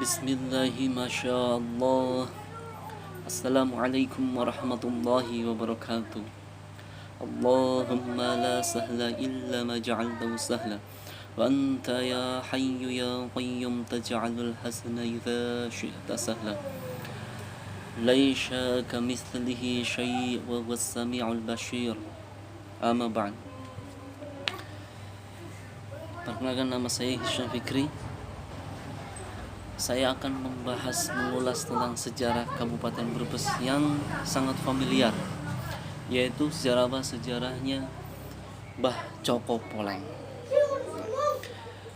Bismillahi masya Allah. Assalamualaikum warahmatullahi wabarakatuh. Allahumma la sahla illa ma ja'altahu sahla wa anta ya hayyu ya qayyum taj'alul hasana idza syi'ta sahla. Laisa kamitslihi syai' wa huwas samiul basyir. Amma ba'd. Perkenalkan, nama saya Hisham Fikri. Saya akan mengulas tentang sejarah Kabupaten Brebes yang sangat familiar, yaitu sejarahnya Mbah Joko Poleng.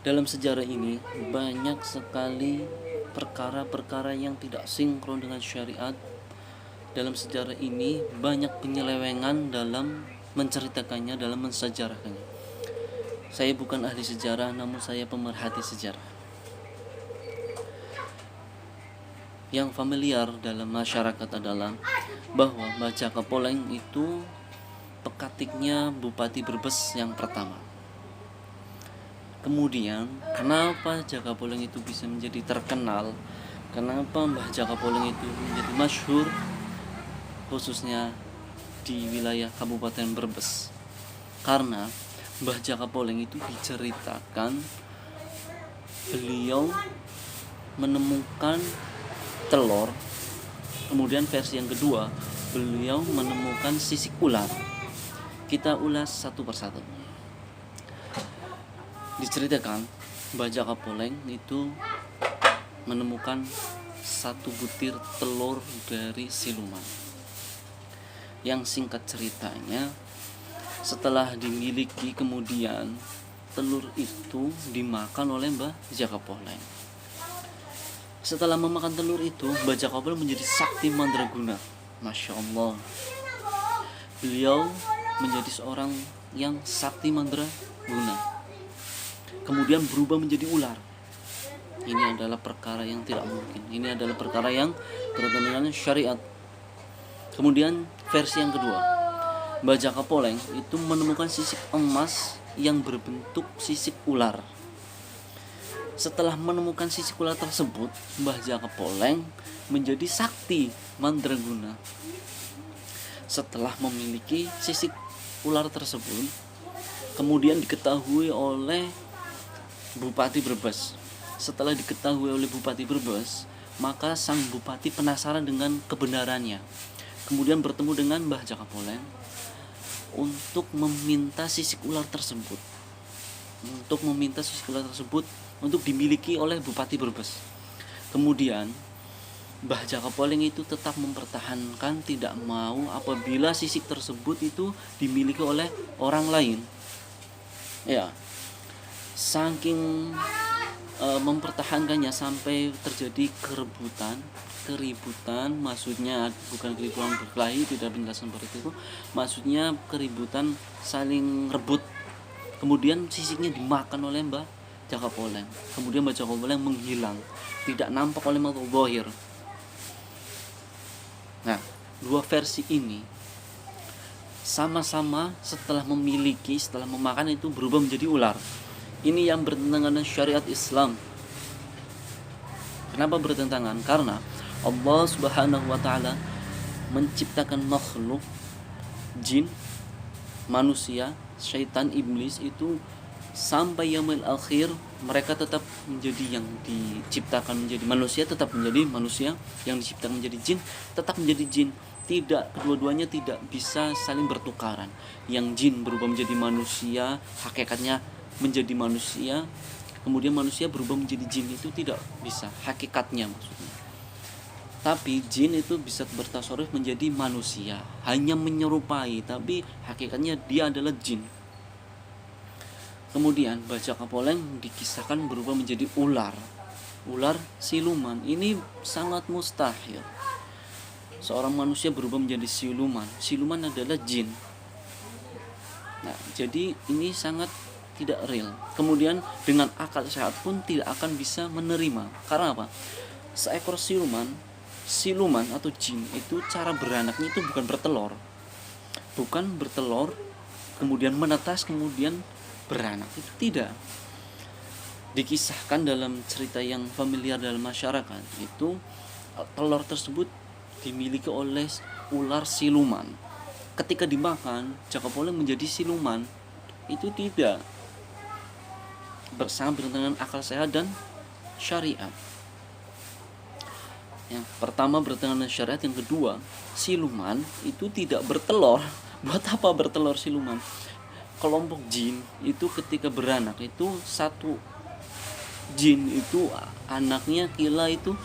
Dalam sejarah ini banyak sekali perkara-perkara yang tidak sinkron dengan syariat. Dalam sejarah ini banyak penyelewengan dalam menceritakannya, dalam mensejarahkannya. Saya bukan ahli sejarah, namun saya pemerhati sejarah. Yang familiar dalam masyarakat adalah bahwa Mbah Jaka Poleng itu pekatiknya Bupati Brebes yang pertama. Kemudian, kenapa Jaka Poleng itu bisa menjadi terkenal? Kenapa Mbah Jaka Poleng itu menjadi masyhur, khususnya di wilayah Kabupaten Brebes? Karena Mbah Jaka Poleng itu diceritakan beliau menemukan telur. Kemudian versi yang kedua, beliau menemukan sisik ular. Kita ulas satu persatu. Diceritakan Mbah Jaka Poleng itu menemukan satu butir telur dari siluman. Yang singkat ceritanya, setelah dimiliki, kemudian telur itu dimakan oleh Mbah Jaka Poleng. Setelah memakan telur itu, Mbah Jaka Poleng menjadi sakti mandraguna. Masya Allah. Beliau menjadi seorang yang sakti mandraguna. Kemudian berubah menjadi ular. Ini adalah perkara yang tidak mungkin. Ini adalah perkara yang bertentangan dengan syariat. Kemudian versi yang kedua, Mbah Jaka Poleng itu menemukan sisik emas yang berbentuk sisik ular. Setelah menemukan sisik ular tersebut, Mbah Jaka Poleng menjadi sakti mandraguna. Setelah memiliki sisik ular tersebut, kemudian diketahui oleh Bupati Brebes. Setelah diketahui oleh Bupati Brebes, maka sang bupati penasaran dengan kebenarannya. Kemudian bertemu dengan Mbah Jaka Poleng untuk meminta sisik ular tersebut. Untuk dimiliki oleh Bupati Brebes. Kemudian Mbah Jaka Poleng itu tetap mempertahankan, tidak mau apabila sisik tersebut itu dimiliki oleh orang lain. Ya, saking mempertahankannya sampai terjadi keributan, maksudnya bukan keributan berkelahi, tidak penjelasan seperti itu. Maksudnya keributan saling rebut. Kemudian sisiknya dimakan oleh Mbah Jaka Poleng. Kemudian Mbah Jaka Poleng menghilang, tidak nampak oleh mata zahir. Nah, dua versi ini sama-sama setelah memakan itu berubah menjadi ular. Ini yang bertentangan dengan syariat Islam. Kenapa bertentangan? Karena Allah Subhanahu wa taala menciptakan makhluk jin, manusia, syaitan, iblis itu sampai yaumil akhir mereka tetap menjadi yang diciptakan menjadi manusia, tetap menjadi manusia, yang diciptakan menjadi jin tetap menjadi jin. Tidak, kedua-duanya tidak bisa saling bertukaran. Yang jin berubah menjadi manusia, hakikatnya menjadi manusia, kemudian manusia berubah menjadi jin, itu tidak bisa hakikatnya maksudnya. Tapi jin itu bisa bertasarruf menjadi manusia, hanya menyerupai, tapi hakikatnya dia adalah jin. Kemudian Mbah Jaka Poleng dikisahkan berubah menjadi ular siluman. Ini sangat mustahil seorang manusia berubah menjadi siluman adalah jin. Nah, jadi ini sangat tidak real. Kemudian dengan akal sehat pun tidak akan bisa menerima. Karena apa? Seekor siluman atau jin itu cara beranaknya itu bukan bertelur kemudian menetas kemudian beranak, itu tidak. dikisahkan dalam cerita yang familiar dalam masyarakat itu telur tersebut dimiliki oleh ular siluman. Ketika dimakan, Jaka Poleng menjadi siluman. Itu tidak sangat bertentangan dengan akal sehat dan syariat. Yang pertama bertentangan dengan syariat, yang kedua siluman itu tidak bertelur. Buat apa bertelur siluman? Kelompok jin itu ketika beranak itu satu jin itu anaknya kila itu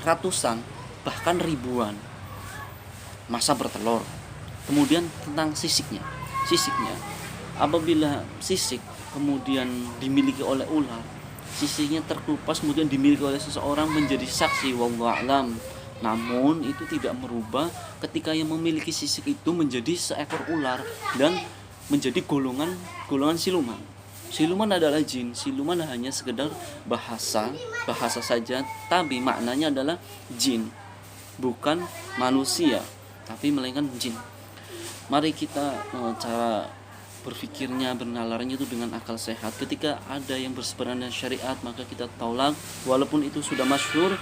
ratusan bahkan ribuan, masa bertelur. Kemudian tentang sisiknya, apabila sisik kemudian dimiliki oleh ular, sisiknya terkelupas kemudian dimiliki oleh seseorang menjadi saksi, wallahu a'lam. Namun itu tidak merubah ketika yang memiliki sisik itu menjadi seekor ular dan menjadi golongan siluman. Siluman adalah jin. Siluman hanya sekedar bahasa saja, tapi maknanya adalah jin, bukan manusia, tapi melainkan jin. Mari kita cara berpikirnya, bernalarnya itu dengan akal sehat. Ketika ada yang berseberangan dengan syariat, maka kita tolak walaupun itu sudah masyhur.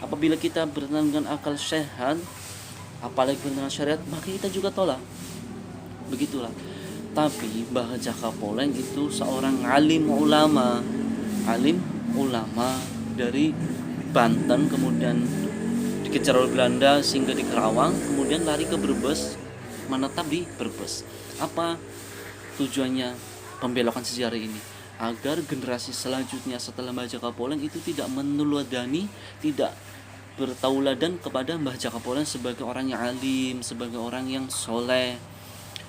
Apabila kita bertentangan dengan akal sehat, apalagi dengan syariat, maka kita juga tolak. Begitulah. Tapi Mbah Jaka Poleng itu seorang alim ulama dari Banten, kemudian dikejar oleh Belanda sehingga di Kerawang, kemudian lari ke Brebes, menetap di Brebes. Apa tujuannya pembelokan sejarah ini? Agar generasi selanjutnya setelah Mbah Jaka Poleng itu tidak meneladani, tidak bertauladan kepada Mbah Jaka Poleng sebagai orang yang alim, sebagai orang yang soleh.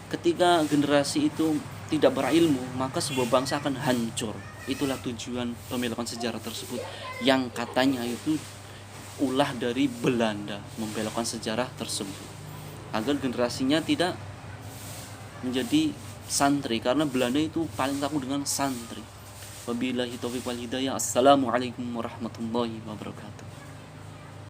Ketika generasi itu tidak berilmu, maka sebuah bangsa akan hancur. Itulah tujuan pembelokan sejarah tersebut, yang katanya itu ulah dari Belanda membelokkan sejarah tersebut agar generasinya tidak menjadi santri, karena Belanda itu paling takut dengan santri. Wabillahi taufiq wal hidayah. Assalamualaikum warahmatullahi wabarakatuh.